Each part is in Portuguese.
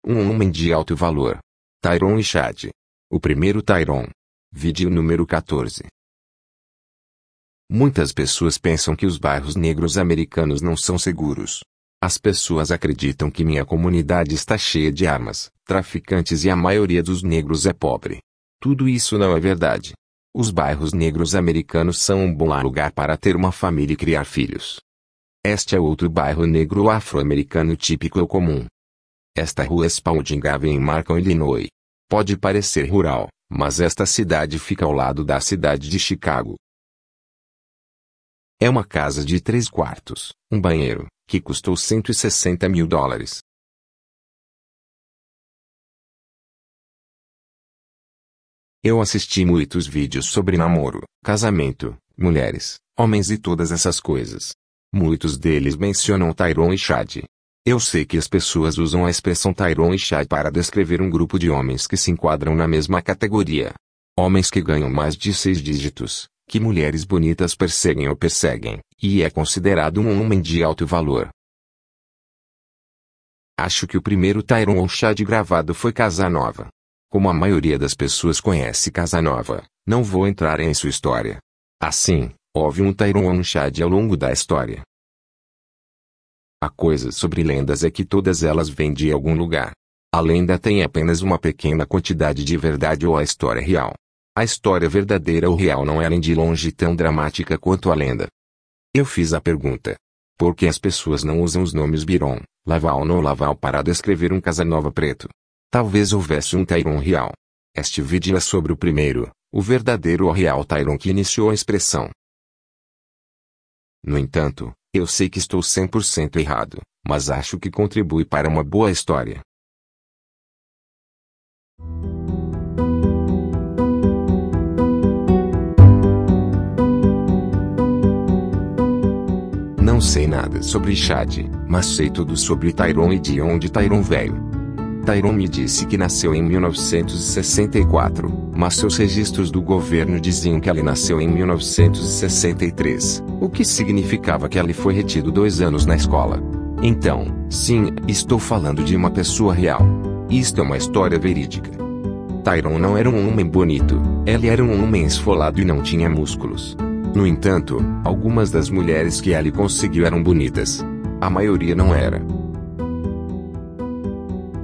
Um homem de alto valor. Tyrone Shad. O primeiro Tyrone. Vídeo número 14. Muitas pessoas pensam que os bairros negros americanos não são seguros. As pessoas acreditam que minha comunidade está cheia de armas, traficantes e a maioria dos negros é pobre. Tudo isso não é verdade. Os bairros negros americanos são um bom lugar para ter uma família e criar filhos. Este é outro bairro negro afro-americano típico ou comum. Esta rua é Spalding Avenue em Markham, Illinois. Pode parecer rural, mas esta cidade fica ao lado da cidade de Chicago. É uma casa de 3 quartos, um banheiro, que custou $160 mil. Eu assisti muitos vídeos sobre namoro, casamento, mulheres, homens e todas essas coisas. Muitos deles mencionam Tyrone Shad. Eu sei que as pessoas usam a expressão Tyrone Shad para descrever um grupo de homens que se enquadram na mesma categoria. Homens que ganham mais de 6 dígitos, que mulheres bonitas perseguem, e é considerado um homem de alto valor. Acho que o primeiro Tyrone Shad gravado foi Casanova. Como a maioria das pessoas conhece Casanova, não vou entrar em sua história. Assim, houve um Tyrone Shad ao longo da história. A coisa sobre lendas é que todas elas vêm de algum lugar. A lenda tem apenas uma pequena quantidade de verdade ou a história real. A história verdadeira ou real não é nem de longe tão dramática quanto a lenda. Eu fiz a pergunta: por que as pessoas não usam os nomes Byron, Laval ou Laval para descrever um Casanova preto? Talvez houvesse um Tyrone real. Este vídeo é sobre o primeiro, o verdadeiro ou real Tyrone que iniciou a expressão. No entanto, eu sei que estou 100% errado, mas acho que contribui para uma boa história. Não sei nada sobre Shad, mas sei tudo sobre Tyrone e de onde Tyrone veio. Tyrone me disse que nasceu em 1964, mas seus registros do governo diziam que ele nasceu em 1963, o que significava que ele foi retido 2 anos na escola. Então, sim, estou falando de uma pessoa real. Isto é uma história verídica. Tyrone não era um homem bonito, ele era um homem esfolado e não tinha músculos. No entanto, algumas das mulheres que ele conseguiu eram bonitas. A maioria não era.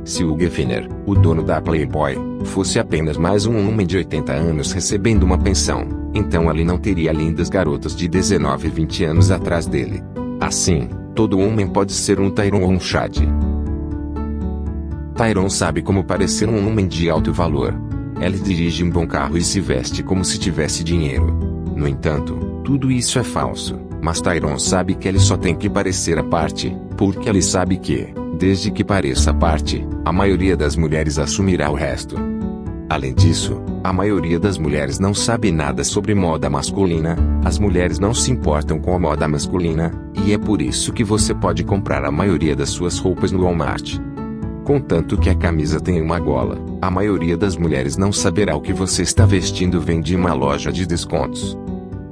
Se Hugh Hefner, o dono da Playboy, fosse apenas mais um homem de 80 anos recebendo uma pensão, então ele não teria lindas garotas de 19 e 20 anos atrás dele. Assim, todo homem pode ser um Tyrone ou um Shad. Tyrone sabe como parecer um homem de alto valor. Ele dirige um bom carro e se veste como se tivesse dinheiro. No entanto, tudo isso é falso, mas Tyrone sabe que ele só tem que parecer a parte, porque ele sabe que, desde que pareça a parte, a maioria das mulheres assumirá o resto. Além disso, a maioria das mulheres não sabe nada sobre moda masculina, as mulheres não se importam com a moda masculina, e é por isso que você pode comprar a maioria das suas roupas no Walmart. Contanto que a camisa tenha uma gola, a maioria das mulheres não saberá o que você está vestindo vem de uma loja de descontos.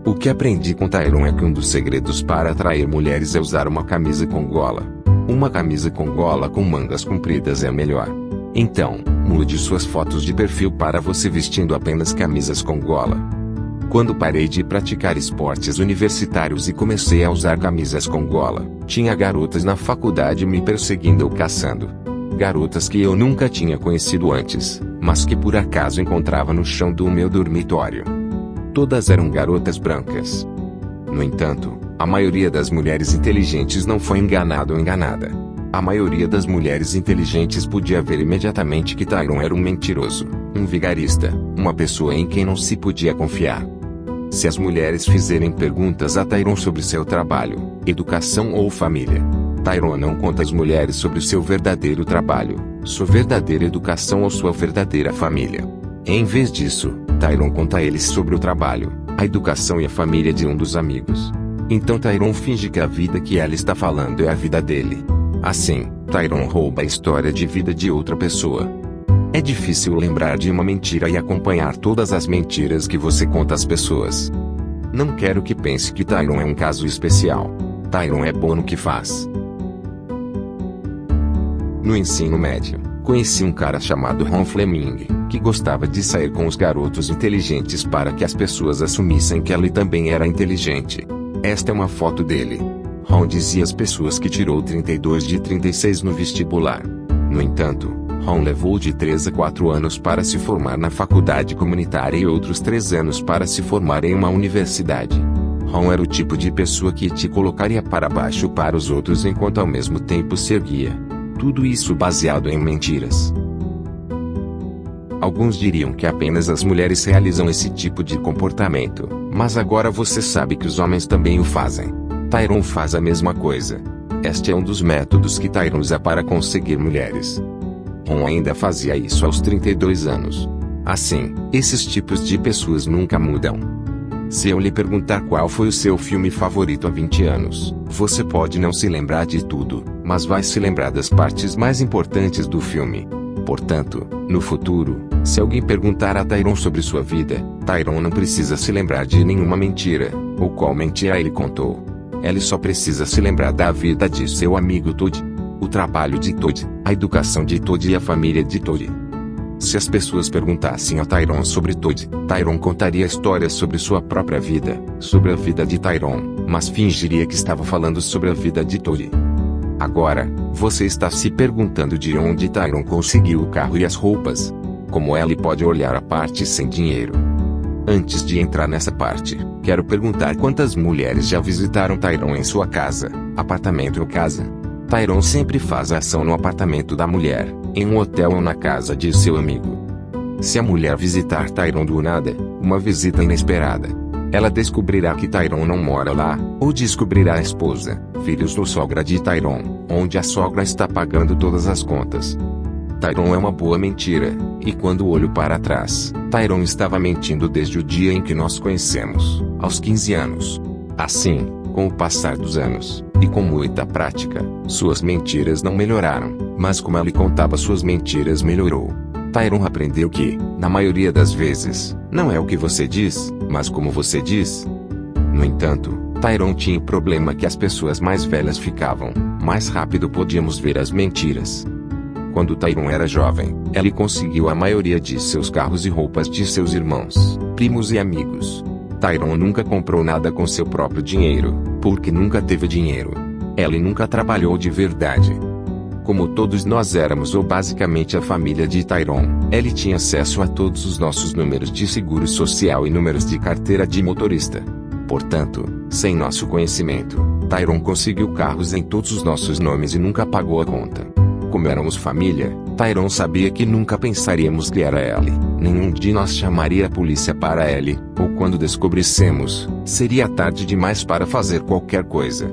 O que aprendi com Tyrone é que um dos segredos para atrair mulheres é usar uma camisa com gola. Uma camisa com gola com mangas compridas é melhor. Então, mude suas fotos de perfil para você vestindo apenas camisas com gola. Quando parei de praticar esportes universitários e comecei a usar camisas com gola, tinha garotas na faculdade me perseguindo ou caçando. Garotas que eu nunca tinha conhecido antes, mas que por acaso encontrava no chão do meu dormitório. Todas eram garotas brancas. No entanto, a maioria das mulheres inteligentes não foi enganada ou enganada. A maioria das mulheres inteligentes podia ver imediatamente que Tyrone era um mentiroso, um vigarista, uma pessoa em quem não se podia confiar. Se as mulheres fizerem perguntas a Tyrone sobre seu trabalho, educação ou família, Tyrone não conta às mulheres sobre seu verdadeiro trabalho, sua verdadeira educação ou sua verdadeira família. Em vez disso, Tyrone conta a eles sobre o trabalho, a educação e a família de um dos amigos. Então Tyrone finge que a vida que ela está falando é a vida dele. Assim, Tyrone rouba a história de vida de outra pessoa. É difícil lembrar de uma mentira e acompanhar todas as mentiras que você conta às pessoas. Não quero que pense que Tyrone é um caso especial. Tyrone é bom no que faz. No ensino médio, Conheci um cara chamado Ron Fleming, que gostava de sair com os garotos inteligentes para que as pessoas assumissem que ele também era inteligente. Esta é uma foto dele. Ron dizia às pessoas que tirou 32 de 36 no vestibular. No entanto, Ron levou de 3 a 4 anos para se formar na faculdade comunitária e outros 3 anos para se formar em uma universidade. Ron era o tipo de pessoa que te colocaria para baixo para os outros enquanto ao mesmo tempo se erguia. Tudo isso baseado em mentiras. Alguns diriam que apenas as mulheres realizam esse tipo de comportamento, mas agora você sabe que os homens também o fazem. Tyrone faz a mesma coisa. Este é um dos métodos que Tyrone usa para conseguir mulheres. Ron ainda fazia isso aos 32 anos. Assim, esses tipos de pessoas nunca mudam. Se eu lhe perguntar qual foi o seu filme favorito há 20 anos, você pode não se lembrar de tudo, mas vai se lembrar das partes mais importantes do filme. Portanto, no futuro, se alguém perguntar a Tyrone sobre sua vida, Tyrone não precisa se lembrar de nenhuma mentira, ou qual mentira ele contou. Ele só precisa se lembrar da vida de seu amigo Todd, o trabalho de Todd, a educação de Todd e a família de Todd. Se as pessoas perguntassem a Tyrone sobre Todd, Tyrone contaria histórias sobre sua própria vida, sobre a vida de Tyrone, mas fingiria que estava falando sobre a vida de Todd. Agora, você está se perguntando de onde Tyrone conseguiu o carro e as roupas. Como ele pode olhar a parte sem dinheiro? Antes de entrar nessa parte, quero perguntar quantas mulheres já visitaram Tyrone em sua casa, apartamento ou casa. Tyrone sempre faz a ação no apartamento da mulher, em um hotel ou na casa de seu amigo. Se a mulher visitar Tyrone do nada, uma visita inesperada, ela descobrirá que Tyrone não mora lá, ou descobrirá a esposa, filhos ou sogra de Tyrone, onde a sogra está pagando todas as contas. Tyrone é uma boa mentira, e quando olho para trás, Tyrone estava mentindo desde o dia em que nos conhecemos, aos 15 anos. Assim, com o passar dos anos, e com muita prática, suas mentiras não melhoraram, mas como ele contava suas mentiras melhorou. Tyrone aprendeu que, na maioria das vezes, não é o que você diz, mas como você diz. No entanto, Tyrone tinha o problema que as pessoas mais velhas ficavam, mais rápido podíamos ver as mentiras. Quando Tyrone era jovem, ele conseguiu a maioria de seus carros e roupas de seus irmãos, primos e amigos. Tyrone nunca comprou nada com seu próprio dinheiro, porque nunca teve dinheiro. Ele nunca trabalhou de verdade. Como todos nós éramos ou basicamente a família de Tyrone, ele tinha acesso a todos os nossos números de seguro social e números de carteira de motorista. Portanto, sem nosso conhecimento, Tyrone conseguiu carros em todos os nossos nomes e nunca pagou a conta. Como éramos família, Tyrone sabia que nunca pensaríamos que era ele, nenhum de nós chamaria a polícia para ele, ou quando descobríssemos, seria tarde demais para fazer qualquer coisa.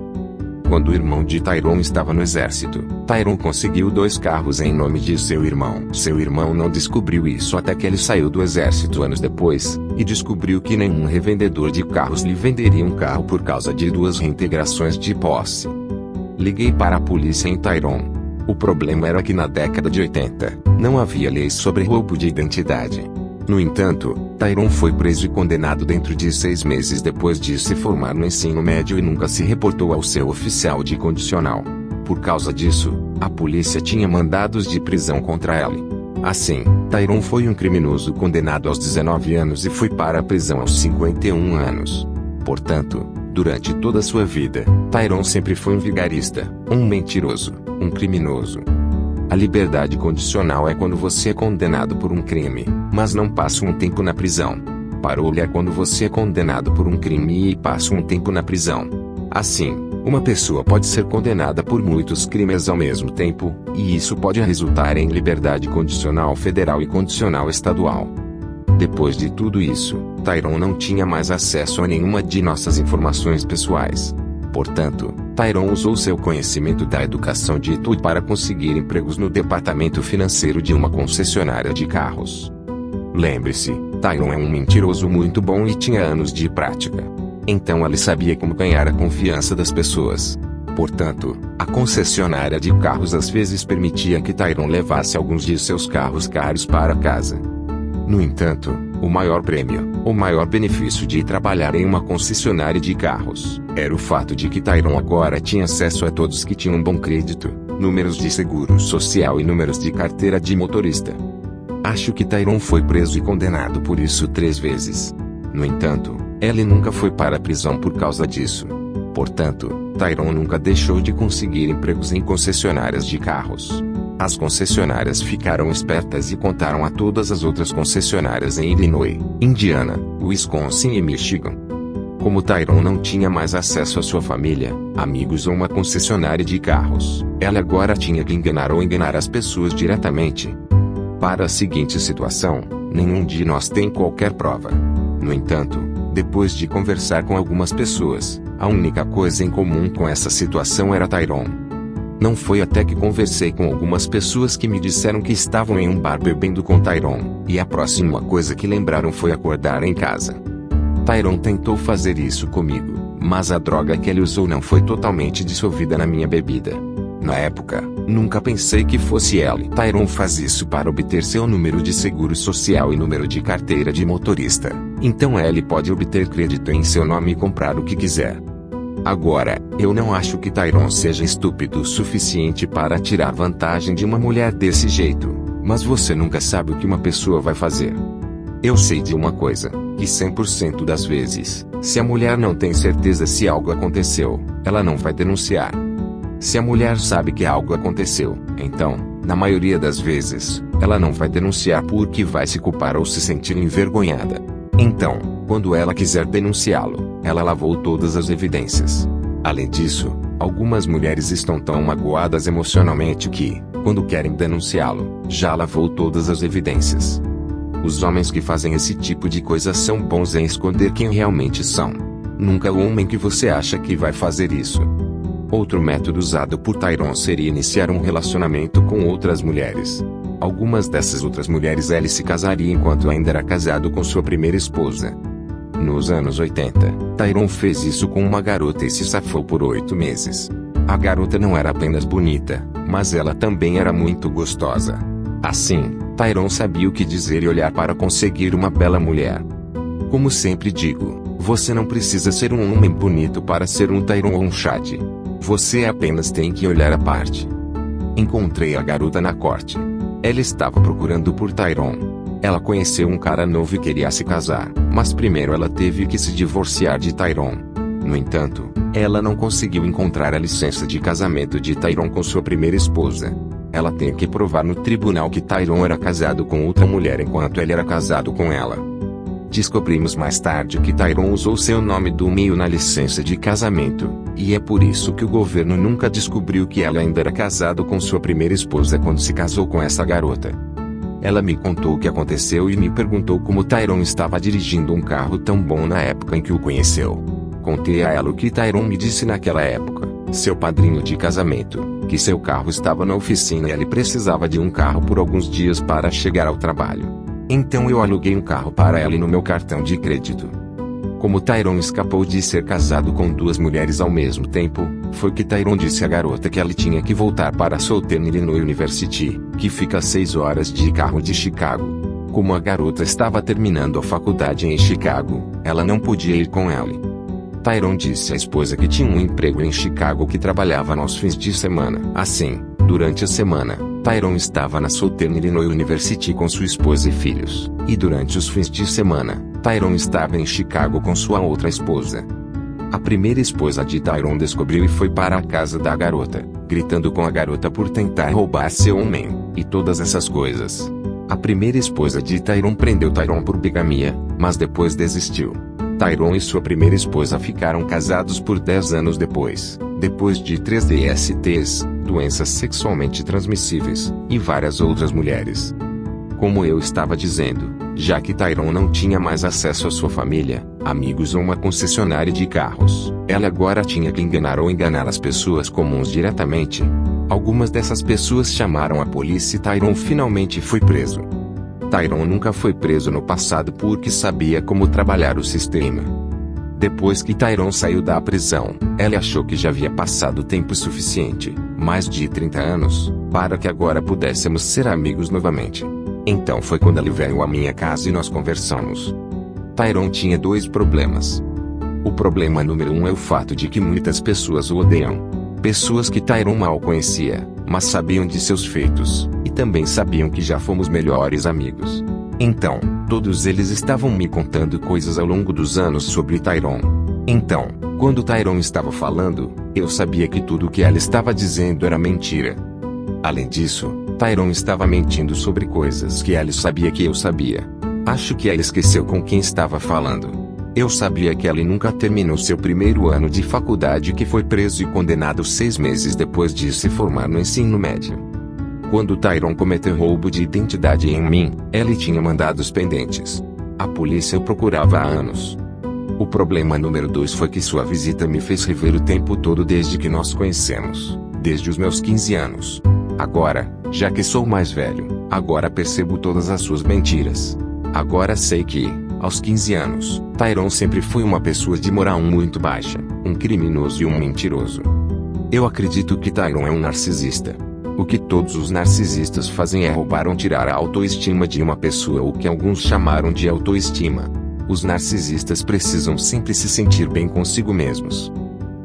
Quando o irmão de Tyrone estava no exército, Tyrone conseguiu 2 carros em nome de seu irmão. Seu irmão não descobriu isso até que ele saiu do exército anos depois, e descobriu que nenhum revendedor de carros lhe venderia um carro por causa de 2 reintegrações de posse. Liguei para a polícia em Tyrone. O problema era que na década de 80, não havia leis sobre roubo de identidade. No entanto, Tyrone foi preso e condenado dentro de 6 meses depois de se formar no ensino médio e nunca se reportou ao seu oficial de condicional. Por causa disso, a polícia tinha mandados de prisão contra ele. Assim, Tyrone foi um criminoso condenado aos 19 anos e foi para a prisão aos 51 anos. Portanto, durante toda a sua vida, Tyrone sempre foi um vigarista, um mentiroso, um criminoso. A liberdade condicional é quando você é condenado por um crime, mas não passa um tempo na prisão. Parole é quando você é condenado por um crime e passa um tempo na prisão. Assim, uma pessoa pode ser condenada por muitos crimes ao mesmo tempo, e isso pode resultar em liberdade condicional federal e condicional estadual. Depois de tudo isso, Tyrone não tinha mais acesso a nenhuma de nossas informações pessoais. Portanto, Tyrone usou seu conhecimento da educação de Todd para conseguir empregos no departamento financeiro de uma concessionária de carros. Lembre-se, Tyrone é um mentiroso muito bom e tinha anos de prática. Então ele sabia como ganhar a confiança das pessoas. Portanto, a concessionária de carros às vezes permitia que Tyrone levasse alguns de seus carros caros para casa. No entanto, o maior prêmio, o maior benefício de trabalhar em uma concessionária de carros, era o fato de que Tyrone agora tinha acesso a todos que tinham bom crédito. números de seguro social e números de carteira de motorista. Acho que Tyrone foi preso e condenado por isso 3 vezes. No entanto, Ellie nunca foi para a prisão por causa disso. Portanto, Tyrone nunca deixou de conseguir empregos em concessionárias de carros. As concessionárias ficaram espertas e contaram a todas as outras concessionárias em Illinois, Indiana, Wisconsin e Michigan. Como Tyrone não tinha mais acesso à sua família, amigos ou uma concessionária de carros, ela agora tinha que enganar ou enganar as pessoas diretamente. Para a seguinte situação, nenhum de nós tem qualquer prova. No entanto, depois de conversar com algumas pessoas, a única coisa em comum com essa situação era Tyrone. Não foi até que conversei com algumas pessoas que me disseram que estavam em um bar bebendo com Tyrone, e a próxima coisa que lembraram foi acordar em casa. Tyrone tentou fazer isso comigo, mas a droga que ele usou não foi totalmente dissolvida na minha bebida. Na época, nunca pensei que fosse ele. Tyrone faz isso para obter seu número de seguro social e número de carteira de motorista. Então ele pode obter crédito em seu nome e comprar o que quiser. Agora, eu não acho que Tyrone seja estúpido o suficiente para tirar vantagem de uma mulher desse jeito, mas você nunca sabe o que uma pessoa vai fazer. Eu sei de uma coisa, que 100% das vezes, se a mulher não tem certeza se algo aconteceu, ela não vai denunciar. Se a mulher sabe que algo aconteceu, então, na maioria das vezes, ela não vai denunciar porque vai se culpar ou se sentir envergonhada. Então, quando ela quiser denunciá-lo, ela lavou todas as evidências. Além disso, algumas mulheres estão tão magoadas emocionalmente que, quando querem denunciá-lo, já lavou todas as evidências. Os homens que fazem esse tipo de coisa são bons em esconder quem realmente são. Nunca o homem que você acha que vai fazer isso. Outro método usado por Tyrone seria iniciar um relacionamento com outras mulheres. Algumas dessas outras mulheres ele se casaria enquanto ainda era casado com sua primeira esposa. Nos anos 80, Tyrone fez isso com uma garota e se safou por 8 meses. A garota não era apenas bonita, mas ela também era muito gostosa. Assim, Tyrone sabia o que dizer e olhar para conseguir uma bela mulher. Como sempre digo, você não precisa ser um homem bonito para ser um Tyrone ou um Chad. Você apenas tem que olhar a parte. Encontrei a garota na corte. Ela estava procurando por Tyrone. Ela conheceu um cara novo e queria se casar, mas primeiro ela teve que se divorciar de Tyrone. No entanto, ela não conseguiu encontrar a licença de casamento de Tyrone com sua primeira esposa. Ela tem que provar no tribunal que Tyrone era casado com outra mulher enquanto ele era casado com ela. Descobrimos mais tarde que Tyrone usou seu nome do meio na licença de casamento, e é por isso que o governo nunca descobriu que ela ainda era casado com sua primeira esposa quando se casou com essa garota. Ela me contou o que aconteceu e me perguntou como Tyrone estava dirigindo um carro tão bom na época em que o conheceu. Contei a ela o que Tyrone me disse naquela época, seu padrinho de casamento, que seu carro estava na oficina e ele precisava de um carro por alguns dias para chegar ao trabalho. Então eu aluguei um carro para ela no meu cartão de crédito. Como Tyrone escapou de ser casado com 2 mulheres ao mesmo tempo, foi que Tyrone disse à garota que ela tinha que voltar para Southern Illinois University, que fica a 6 horas de carro de Chicago. Como a garota estava terminando a faculdade em Chicago, ela não podia ir com ele. Tyrone disse à esposa que tinha um emprego em Chicago que trabalhava nos fins de semana. Assim, durante a semana, Tyrone estava na Southern Illinois University com sua esposa e filhos, e durante os fins de semana, Tyrone estava em Chicago com sua outra esposa. A primeira esposa de Tyrone descobriu e foi para a casa da garota, gritando com a garota por tentar roubar seu homem, e todas essas coisas. A primeira esposa de Tyrone prendeu Tyrone por bigamia, mas depois desistiu. Tyrone e sua primeira esposa ficaram casados por 10 anos depois de 3 DSTs, doenças sexualmente transmissíveis, e várias outras mulheres. Como eu estava dizendo, já que Tyrone não tinha mais acesso à sua família, amigos ou uma concessionária de carros, ela agora tinha que enganar ou enganar as pessoas comuns diretamente. Algumas dessas pessoas chamaram a polícia e Tyrone finalmente foi preso. Tyrone nunca foi preso no passado porque sabia como trabalhar o sistema. Depois que Tyrone saiu da prisão, ela achou que já havia passado tempo suficiente, mais de 30 anos, para que agora pudéssemos ser amigos novamente. Então foi quando ele veio à minha casa e nós conversamos. Tyrone tinha 2 problemas. O problema número 1 é o fato de que muitas pessoas o odeiam. Pessoas que Tyrone mal conhecia, mas sabiam de seus feitos, e também sabiam que já fomos melhores amigos. Então, todos eles estavam me contando coisas ao longo dos anos sobre Tyrone. Então, quando Tyrone estava falando, eu sabia que tudo o que ela estava dizendo era mentira. Além disso, Tyrone estava mentindo sobre coisas que Ellie sabia que eu sabia. Acho que ela esqueceu com quem estava falando. Eu sabia que Ellie nunca terminou seu primeiro ano de faculdade e que foi preso e condenado 6 meses depois de se formar no ensino médio. Quando Tyrone cometeu roubo de identidade em mim, Ellie tinha mandados pendentes. A polícia o procurava há anos. O problema número 2 foi que sua visita me fez rever o tempo todo desde que nós conhecemos, desde os meus 15 anos. Agora, já que sou mais velho, agora percebo todas as suas mentiras. Agora sei que, aos 15 anos, Tyrone sempre foi uma pessoa de moral muito baixa, um criminoso e um mentiroso. Eu acredito que Tyrone é um narcisista. O que todos os narcisistas fazem é roubar ou tirar a autoestima de uma pessoa, ou que alguns chamaram de autoestima. Os narcisistas precisam sempre se sentir bem consigo mesmos.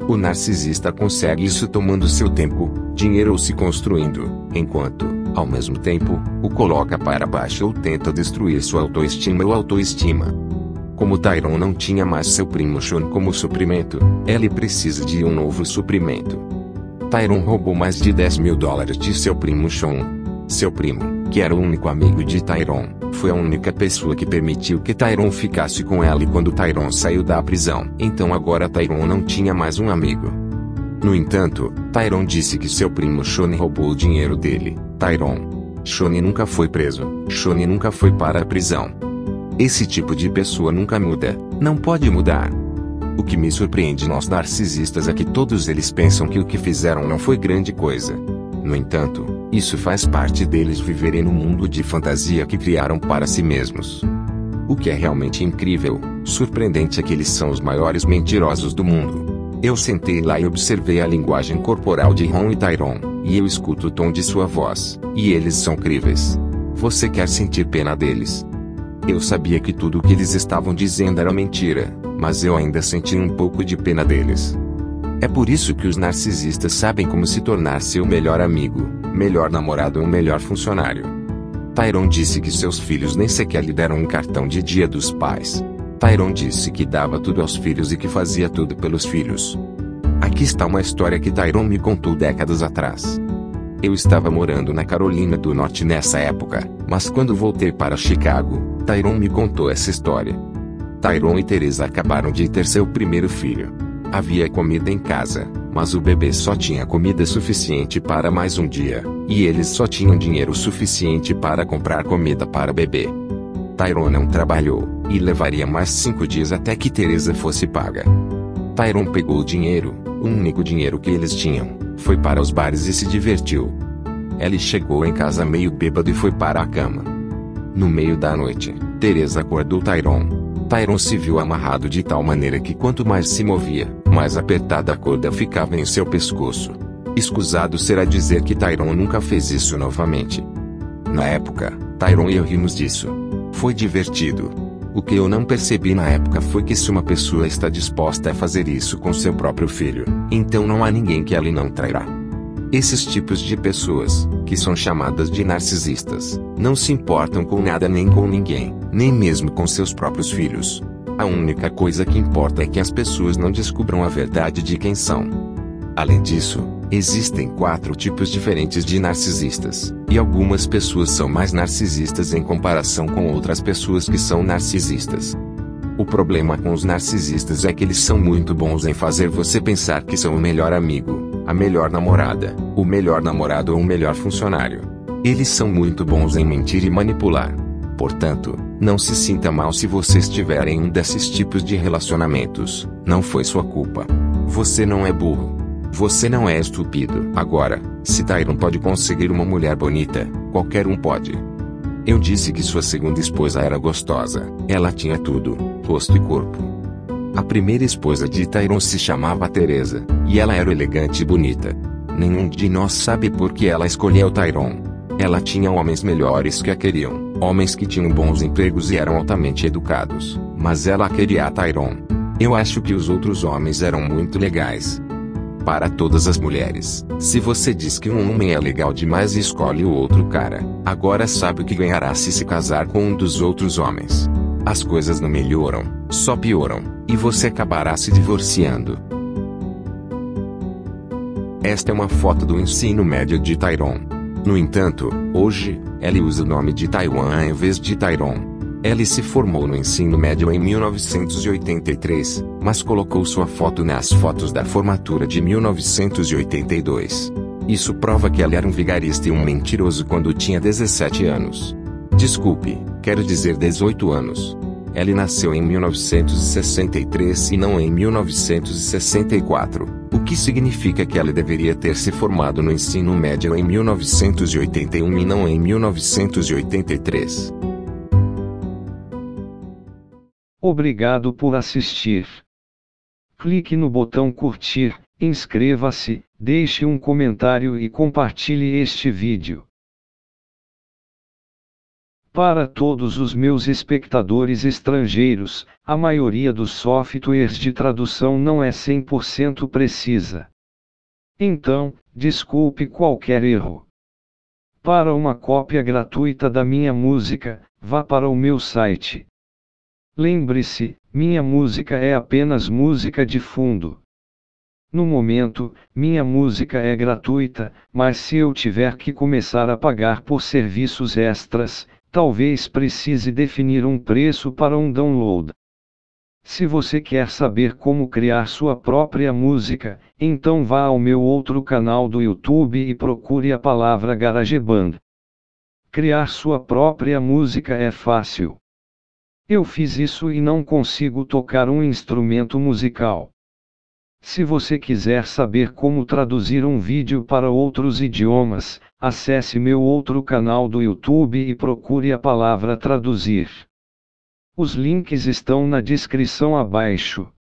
O narcisista consegue isso tomando seu tempo, dinheiro ou se construindo, enquanto, ao mesmo tempo, o coloca para baixo ou tenta destruir sua autoestima ou autoestima. Como Tyrone não tinha mais seu primo Sean como suprimento, Ellie precisa de um novo suprimento. Tyrone roubou mais de $10 mil de seu primo Sean. Seu primo, que era o único amigo de Tyrone, foi a única pessoa que permitiu que Tyrone ficasse com Ellie quando Tyrone saiu da prisão. Então agora Tyrone não tinha mais um amigo. No entanto, Tyrone disse que seu primo Sean roubou o dinheiro dele. Tyrone. Sean nunca foi preso. Sean nunca foi para a prisão. Esse tipo de pessoa nunca muda, não pode mudar. O que me surpreende nós narcisistas é que todos eles pensam que o que fizeram não foi grande coisa. No entanto, isso faz parte deles viverem no mundo de fantasia que criaram para si mesmos. O que é realmente incrível, surpreendente é que eles são os maiores mentirosos do mundo. Eu sentei lá e observei a linguagem corporal de Ron e Tyrone, e eu escuto o tom de sua voz, e eles são críveis. Você quer sentir pena deles? Eu sabia que tudo o que eles estavam dizendo era mentira, mas eu ainda senti um pouco de pena deles. É por isso que os narcisistas sabem como se tornar seu melhor amigo, melhor namorado ou melhor funcionário. Tyrone disse que seus filhos nem sequer lhe deram um cartão de Dia dos Pais. Tyrone disse que dava tudo aos filhos e que fazia tudo pelos filhos. Aqui está uma história que Tyrone me contou décadas atrás. Eu estava morando na Carolina do Norte nessa época, mas quando voltei para Chicago, Tyrone me contou essa história. Tyrone e Teresa acabaram de ter seu primeiro filho. Havia comida em casa, mas o bebê só tinha comida suficiente para mais um dia, e eles só tinham dinheiro suficiente para comprar comida para bebê. Tyrone não trabalhou, e levaria mais 5 dias até que Teresa fosse paga. Tyrone pegou o dinheiro, o único dinheiro que eles tinham, foi para os bares e se divertiu. Ellie chegou em casa meio bêbado e foi para a cama. No meio da noite, Teresa acordou Tyrone. Tyrone se viu amarrado de tal maneira que quanto mais se movia, mais apertada a corda ficava em seu pescoço. Escusado será dizer que Tyrone nunca fez isso novamente. Na época, Tyrone e eu rimos disso. Foi divertido. O que eu não percebi na época foi que se uma pessoa está disposta a fazer isso com seu próprio filho, então não há ninguém que ela não trairá. Esses tipos de pessoas, que são chamadas de narcisistas, não se importam com nada nem com ninguém, nem mesmo com seus próprios filhos. A única coisa que importa é que as pessoas não descubram a verdade de quem são. Além disso, existem 4 tipos diferentes de narcisistas, e algumas pessoas são mais narcisistas em comparação com outras pessoas que são narcisistas. O problema com os narcisistas é que eles são muito bons em fazer você pensar que são o melhor amigo, a melhor namorada, o melhor namorado ou o melhor funcionário. Eles são muito bons em mentir e manipular. Portanto, não se sinta mal se você estiver em um desses tipos de relacionamentos. Não foi sua culpa. Você não é burro. Você não é estúpido. Agora, se Tyrone pode conseguir uma mulher bonita, qualquer um pode. Eu disse que sua segunda esposa era gostosa. Ela tinha tudo, rosto e corpo. A primeira esposa de Tyrone se chamava Teresa, e ela era elegante e bonita. Nenhum de nós sabe por que ela escolheu Tyrone. Ela tinha homens melhores que a queriam, homens que tinham bons empregos e eram altamente educados, mas ela queria a Tyrone. Eu acho que os outros homens eram muito legais. Para todas as mulheres, se você diz que um homem é legal demais e escolhe o outro cara, agora sabe o que ganhará se casar com um dos outros homens. As coisas não melhoram, só pioram, e você acabará se divorciando. Esta é uma foto do ensino médio de Tyrone. No entanto, hoje, Ellie usa o nome de Taiwan em vez de Tyrone. Ellie se formou no ensino médio em 1983, mas colocou sua foto nas fotos da formatura de 1982. Isso prova que ela era um vigarista e um mentiroso quando tinha 17 anos. Desculpe, quero dizer 18 anos. Ellie nasceu em 1963 e não em 1964, o que significa que ela deveria ter se formado no ensino médio em 1981 e não em 1983. Obrigado por assistir. Clique no botão curtir, inscreva-se, deixe um comentário e compartilhe este vídeo. Para todos os meus espectadores estrangeiros, a maioria dos softwares de tradução não é 100% precisa. Então, desculpe qualquer erro. Para uma cópia gratuita da minha música, vá para o meu site. Lembre-se, minha música é apenas música de fundo. No momento, minha música é gratuita, mas se eu tiver que começar a pagar por serviços extras, talvez precise definir um preço para um download. Se você quer saber como criar sua própria música, então vá ao meu outro canal do YouTube e procure a palavra GarageBand. Criar sua própria música é fácil. Eu fiz isso e não consigo tocar um instrumento musical. Se você quiser saber como traduzir um vídeo para outros idiomas, acesse meu outro canal do YouTube e procure a palavra traduzir. Os links estão na descrição abaixo.